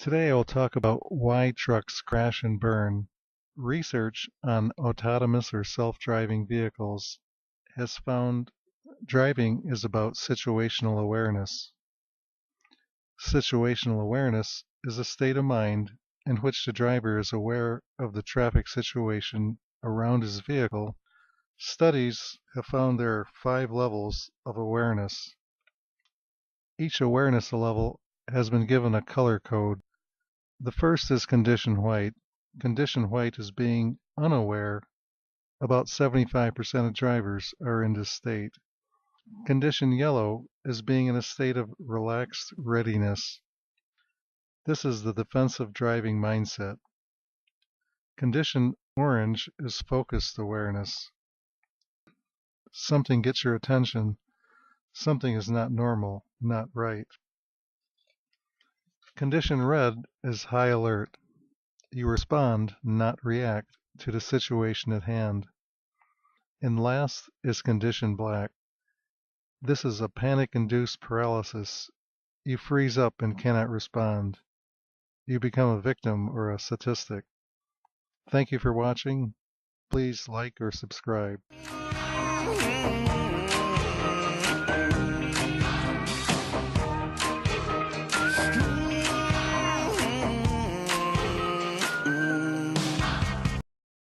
Today I will talk about why trucks crash and burn. Research on autonomous or self-driving vehicles has found driving is about situational awareness. Situational awareness is a state of mind in which the driver is aware of the traffic situation around his vehicle. Studies have found there are 5 levels of awareness. Each awareness level has been given a color code. The first is condition white. Condition white is being unaware. About 75% of drivers are in this state. Condition yellow is being in a state of relaxed readiness. This is the defensive driving mindset. Condition orange is focused awareness. Something gets your attention. Something is not normal, not right. Condition red is high alert. You respond, not react, to the situation at hand. And last is condition black. This is a panic-induced paralysis. You freeze up and cannot respond. You become a victim or a statistic. Thank you for watching. Please like or subscribe.